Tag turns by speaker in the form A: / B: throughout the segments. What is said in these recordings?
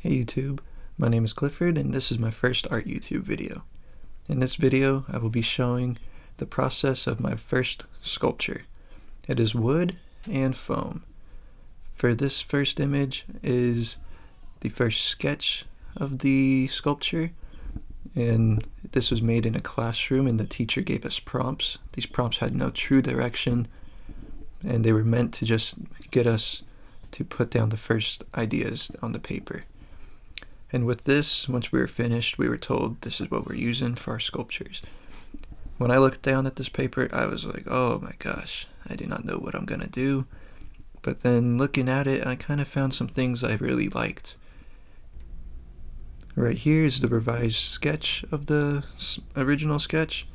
A: Hey YouTube, my name is Clifford and this is my first art YouTube video. In this video I will be showing the process of my first sculpture. It is wood and foam. For this first image is the first sketch of the sculpture, and this was made in a classroom and the teacher gave us prompts. These prompts had no true direction and they were meant to just get us to put down the first ideas on the paper. And with this, once we were finished, we were told this is what we're using for our sculptures. When I looked down at this paper, I was like, oh my gosh, I do not know what I'm gonna do. But then looking at it, I kind of found some things I really liked. Right here is the revised sketch of the original sketch.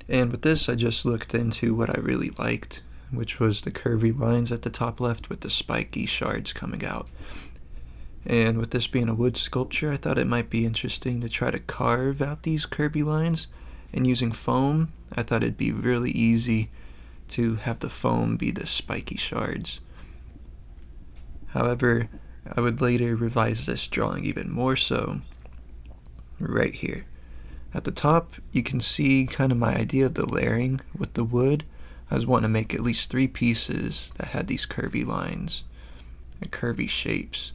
A: And with this, I just looked into what I really liked, which was the curvy lines at the top left with the spiky shards coming out. And with this being a wood sculpture, I thought it might be interesting to try to carve out these curvy lines. And using foam, I thought it'd be really easy to have the foam be the spiky shards. However, I would later revise this drawing even more so right here. At the top, you can see kind of my idea of the layering with the wood. I was wanting to make at least 3 pieces that had these curvy lines and curvy shapes.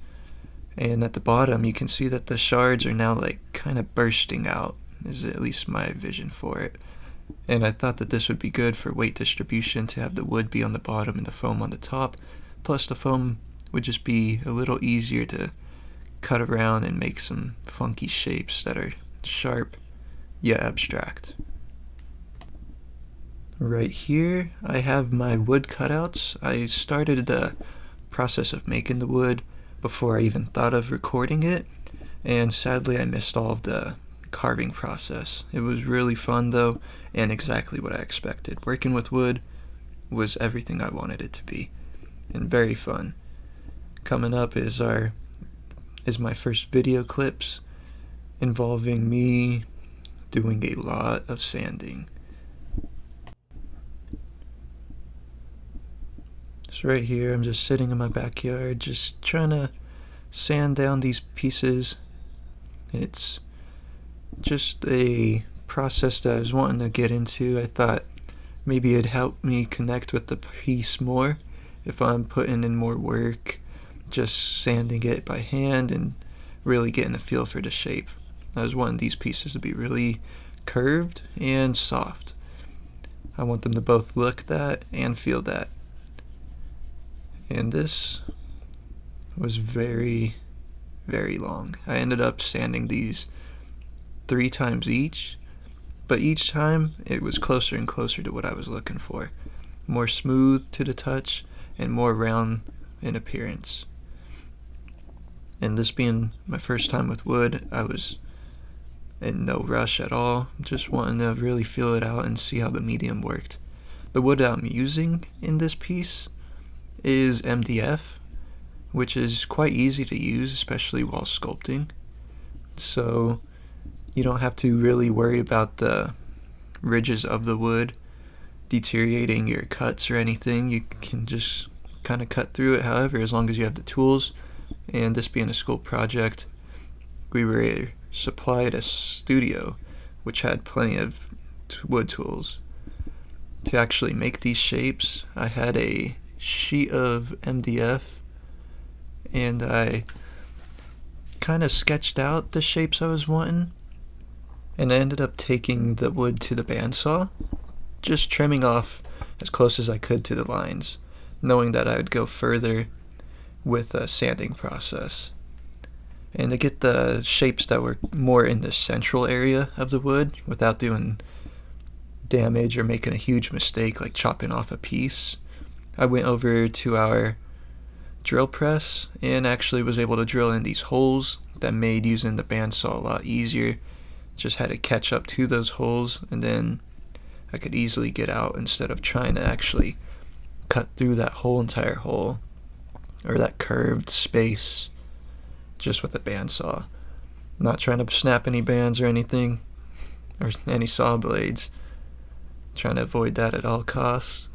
A: And at the bottom, you can see that the shards are now like kind of bursting out, is at least my vision for it. And I thought that this would be good for weight distribution, to have the wood be on the bottom and the foam on the top. Plus the foam would just be a little easier to cut around and make some funky shapes that are sharp yet abstract. Right here, I have my wood cutouts. I started the process of making the wood before I even thought of recording it, and sadly I missed all of the carving process. It was really fun though, and exactly what I expected. Working with wood was everything I wanted it to be, and very fun. Coming up is my first video clips involving me doing a lot of sanding. So right here, I'm just sitting in my backyard, just trying to sand down these pieces. It's just a process that I was wanting to get into. I thought maybe it'd help me connect with the piece more if I'm putting in more work, just sanding it by hand and really getting a feel for the shape. I was wanting these pieces to be really curved and soft. I want them to both look that and feel that. And this was very, very long. I ended up sanding these 3 times each, but each time it was closer and closer to what I was looking for. More smooth to the touch and more round in appearance. And this being my first time with wood, I was in no rush at all, just wanting to really feel it out and see how the medium worked. The wood I'm using in this piece is MDF, which is quite easy to use, especially while sculpting. So you don't have to really worry about the ridges of the wood deteriorating your cuts or anything. You can just kind of cut through it, however, as long as you have the tools. And this being a school project, we were supplied a studio which had plenty of wood tools. To actually make these shapes, I had a sheet of MDF and I kind of sketched out the shapes I was wanting, and I ended up taking the wood to the bandsaw, just trimming off as close as I could to the lines, knowing that I would go further with a sanding process. And to get the shapes that were more in the central area of the wood without doing damage or making a huge mistake like chopping off a piece, I went over to our drill press and actually was able to drill in these holes that made using the bandsaw a lot easier. Just had to catch up to those holes, and then I could easily get out instead of trying to actually cut through that whole entire hole or that curved space just with a bandsaw. Not trying to snap any bands or anything, or any saw blades. Trying to avoid that at all costs.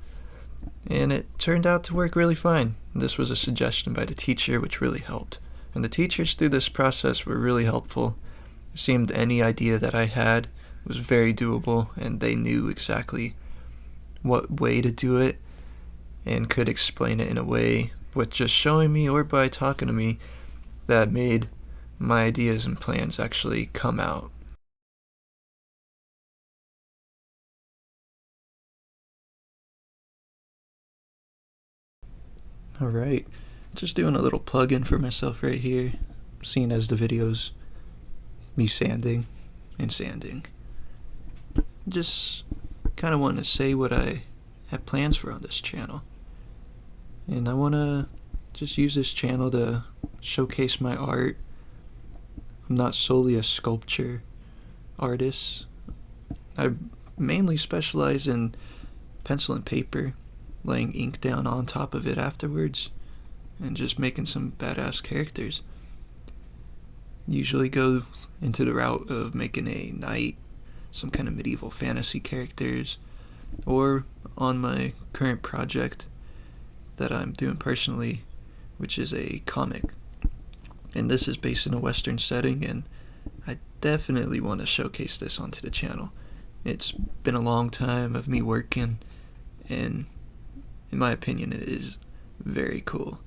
A: And it turned out to work really fine. This was a suggestion by the teacher, which really helped. And the teachers through this process were really helpful. It seemed any idea that I had was very doable, and they knew exactly what way to do it and could explain it in a way with just showing me or by talking to me that made my ideas and plans actually come out. Alright, just doing a little plug-in for myself right here, seeing as the video's me sanding and sanding. Just kind of want to say what I have plans for on this channel. And I want to just use this channel to showcase my art. I'm not solely a sculpture artist. I mainly specialize in pencil and paper, laying ink down on top of it afterwards, and just making some badass characters. Usually go into the route of making a knight, some kind of medieval fantasy characters, or on my current project that I'm doing personally, which is a comic. And this is based in a Western setting, and I definitely want to showcase this onto the channel. It's been a long time of me working, and in my opinion, it is very cool.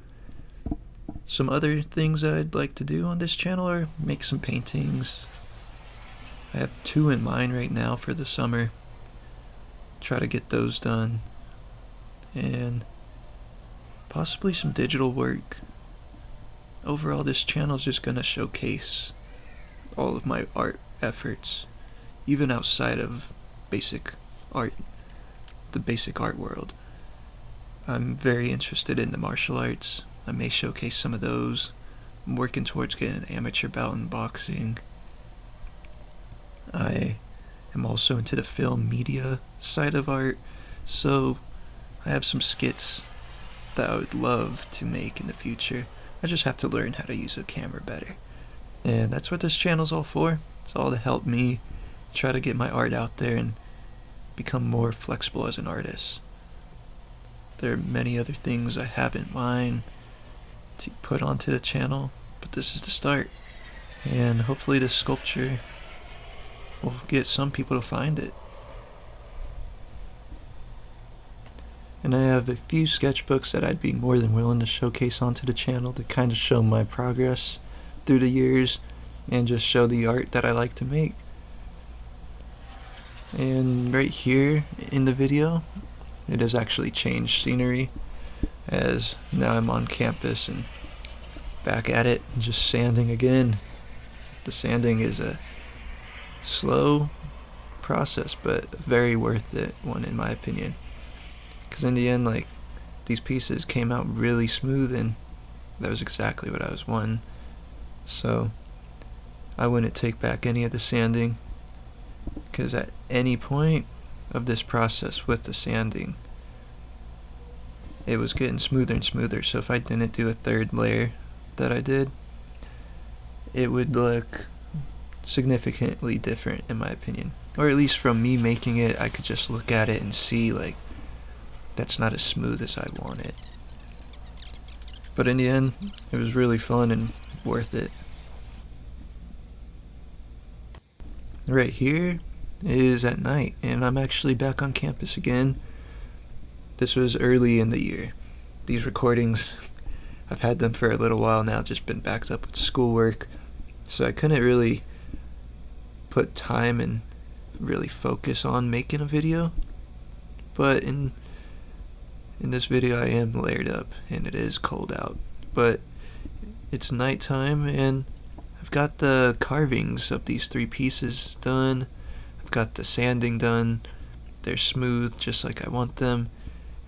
A: Some other things that I'd like to do on this channel are make some paintings. I have 2 in mind right now for the summer. Try to get those done. And possibly some digital work. Overall, this channel is just going to showcase all of my art efforts, even outside of basic art, the basic art world. I'm very interested in the martial arts. I may showcase some of those. I'm working towards getting an amateur bout in boxing. I am also into the film media side of art, so I have some skits that I would love to make in the future. I just have to learn how to use a camera better. And that's what this channel's all for. It's all to help me try to get my art out there and become more flexible as an artist. There are many other things I have in mind to put onto the channel, but this is the start. And hopefully this sculpture will get some people to find it. And I have a few sketchbooks that I'd be more than willing to showcase onto the channel to kind of show my progress through the years and just show the art that I like to make. And right here in the video, it has actually changed scenery, as now I'm on campus and back at it, just sanding again. The sanding is a slow process, but very worth it one in my opinion. Because in the end, like, these pieces came out really smooth, and that was exactly what I was wanting. So I wouldn't take back any of the sanding, because at any point of this process with the sanding, it was getting smoother and smoother. So if I didn't do a 3rd layer that I did, it would look significantly different in my opinion. Or at least from me making it, I could just look at it and see, like, that's not as smooth as I want it. But in the end, it was really fun and worth it. Right here is at night, and I'm actually back on campus again. This was early in the year. These recordings, I've had them for a little while now, just been backed up with schoolwork, so I couldn't really put time and really focus on making a video. But in this video I am layered up, and it is cold out, but it's nighttime, and I've got the carvings of these 3 pieces done. I've got the sanding done. They're smooth just like I want them,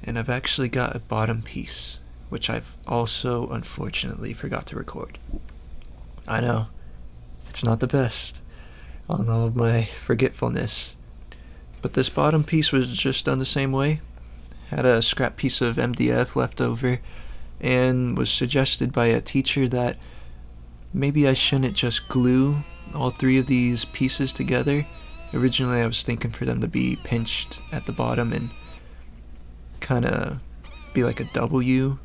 A: and I've actually got a bottom piece, which I've also unfortunately forgot to record. I know, it's not the best on all of my forgetfulness, but this bottom piece was just done the same way. Had a scrap piece of MDF left over, and was suggested by a teacher that maybe I shouldn't just glue all 3 of these pieces together. Originally I was thinking for them to be pinched at the bottom and kind of be like a W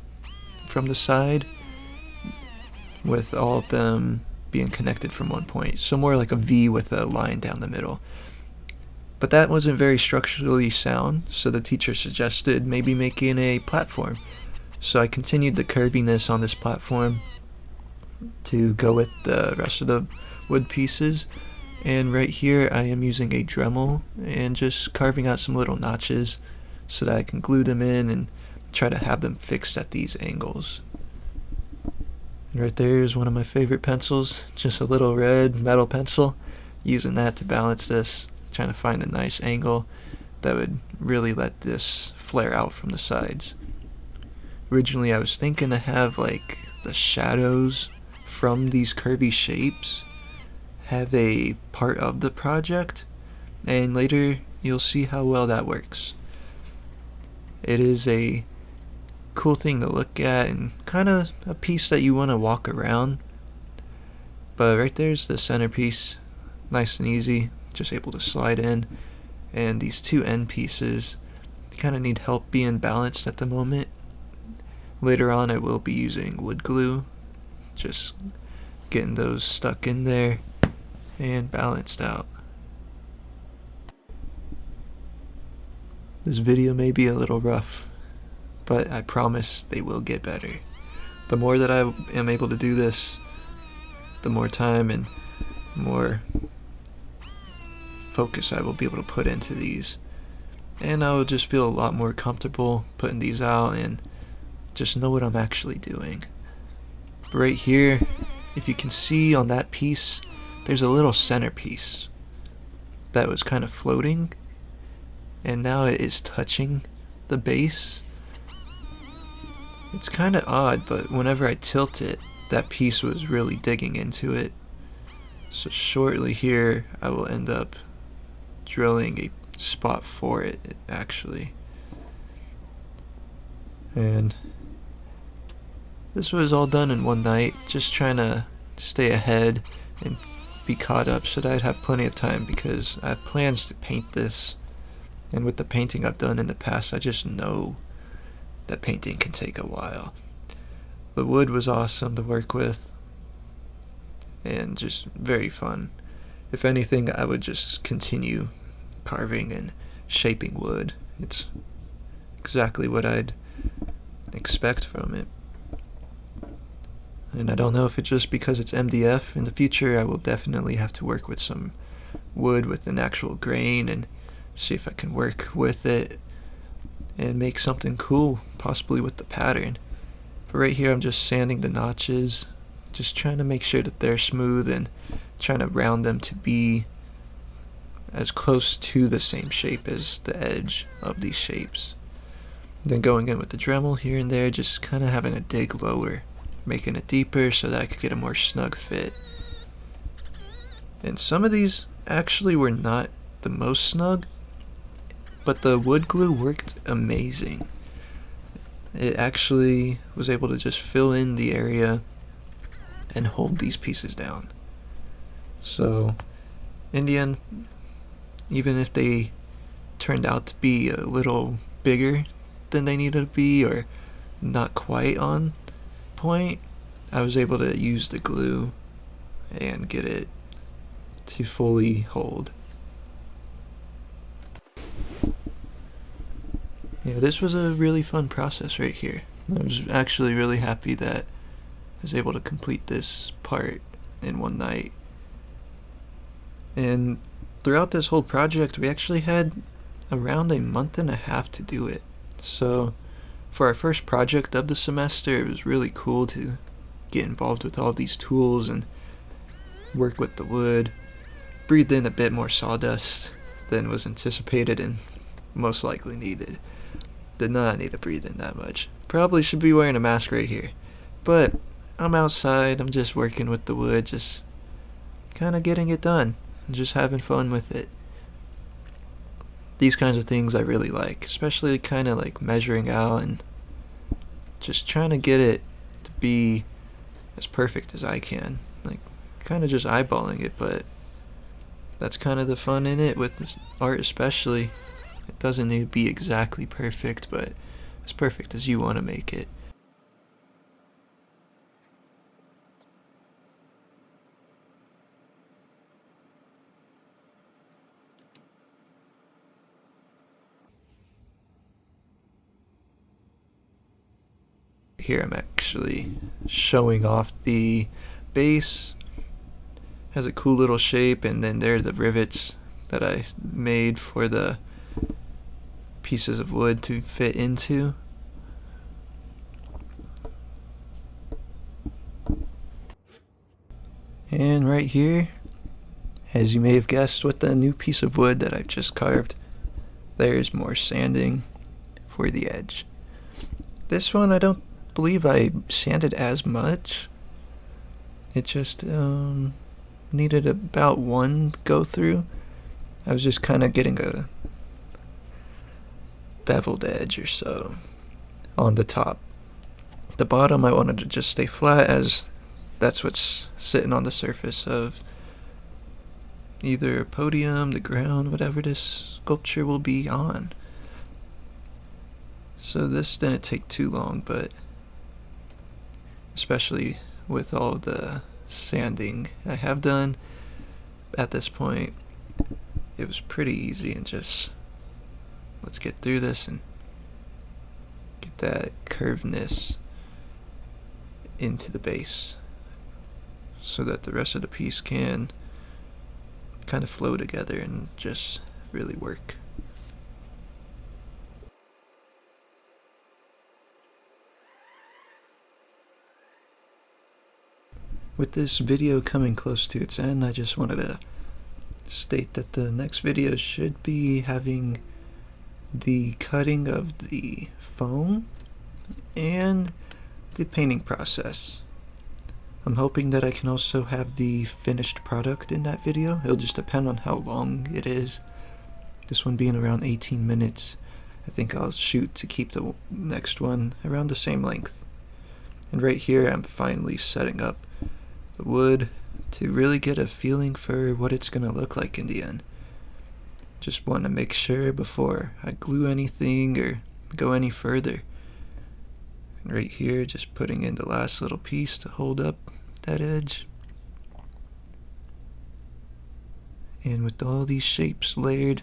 A: from the side, with all of them being connected from one point. So more like a V with a line down the middle. But that wasn't very structurally sound, so the teacher suggested maybe making a platform. So I continued the curviness on this platform to go with the rest of the wood pieces. And right here I am using a Dremel and just carving out some little notches so that I can glue them in and try to have them fixed at these angles. And right there is one of my favorite pencils, just a little red metal pencil, using that to balance this, trying to find a nice angle that would really let this flare out from the sides. Originally I was thinking to have like the shadows from these curvy shapes have a part of the project, and later you'll see how well that works. It is a cool thing to look at and kind of a piece that you want to walk around. But right there's the centerpiece, nice and easy, just able to slide in. And these two end pieces kind of need help being balanced at the moment. Later on I will be using wood glue, just getting those stuck in there and balanced out. This video may be a little rough, but I promise they will get better. The more that I am able to do this, the more time and more focus I will be able to put into these. And I will just feel a lot more comfortable putting these out and just know what I'm actually doing. But right here, if you can see on that piece, there's a little centerpiece that was kind of floating, and now it is touching the base. It's kind of odd, but whenever I tilt it, that piece was really digging into it. So shortly here, I will end up drilling a spot for it, actually. And this was all done in one night, just trying to stay ahead and be caught up so that I'd have plenty of time, because I have plans to paint this. And with the painting I've done in the past, I just know that painting can take a while. The wood was awesome to work with and just very fun. If anything, I would just continue carving and shaping wood. It's exactly what I'd expect from it. And I don't know if it's just because it's MDF. In the future, I will definitely have to work with some wood with an actual grain and see if I can work with it and make something cool, possibly with the pattern. But right here I'm just sanding the notches, just trying to make sure that they're smooth and trying to round them to be as close to the same shape as the edge of these shapes. Then going in with the Dremel here and there, just kind of having a dig lower, making it deeper so that I could get a more snug fit. And some of these actually were not the most snug, but the wood glue worked amazing. It actually was able to just fill in the area and hold these pieces down. So in the end, even if they turned out to be a little bigger than they needed to be or not quite on point, I was able to use the glue and get it to fully hold. Yeah, this was a really fun process right here. I was actually really happy that I was able to complete this part in one night. And throughout this whole project, we actually had around a month and a half to do it. So for our first project of the semester, it was really cool to get involved with all these tools and work with the wood. Breathed in a bit more sawdust than was anticipated and most likely needed. Did not need to breathe in that much. Probably should be wearing a mask right here. But I'm outside, I'm just working with the wood, just kind of getting it done, and just having fun with it. These kinds of things I really like, especially kind of like measuring out and just trying to get it to be as perfect as I can. Like, kind of just eyeballing it, but that's kind of the fun in it with this art especially. It doesn't need to be exactly perfect, but as perfect as you want to make it. here I'm actually showing off the base. Has a cool little shape, and then there are the rivets that I made for the pieces of wood to fit into. And right here, as you may have guessed with the new piece of wood that I've just carved, there's more sanding for the edge. This one I don't believe I sanded as much. It just needed about one go through. I was just kind of getting a beveled edge or so on the top. The bottom I wanted to just stay flat, as that's what's sitting on the surface of either a podium, the ground, whatever this sculpture will be on. So this didn't take too long, but especially with all the sanding I have done at this point, it was pretty easy, and just let's get through this and get that curvedness into the base so that the rest of the piece can kind of flow together and just really work. With this video coming close to its end, I just wanted to state that the next video should be having the cutting of the foam and the painting process. I'm hoping that I can also have the finished product in that video. It'll just depend on how long it is. This one being around 18 minutes, I think I'll shoot to keep the next one around the same length. And right here I'm finally setting up the wood to really get a feeling for what it's going to look like in the end. Just want to make sure before I glue anything or go any further. And right here, just putting in the last little piece to hold up that edge. And with all these shapes layered,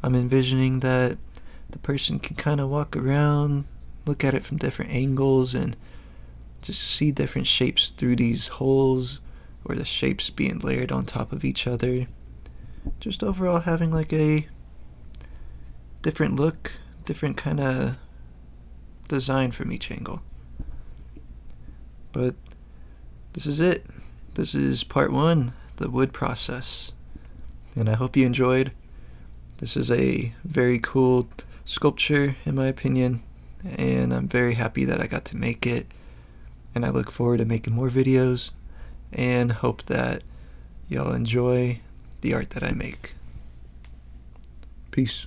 A: I'm envisioning that the person can kind of walk around, look at it from different angles, and just see different shapes through these holes, or the shapes being layered on top of each other. Just overall having like a different look, different kind of design from each angle. But this is it. This is part 1, the wood process. And I hope you enjoyed. This is a very cool sculpture in my opinion, and I'm very happy that I got to make it. And I look forward to making more videos, and hope that y'all enjoy the art that I make. Peace.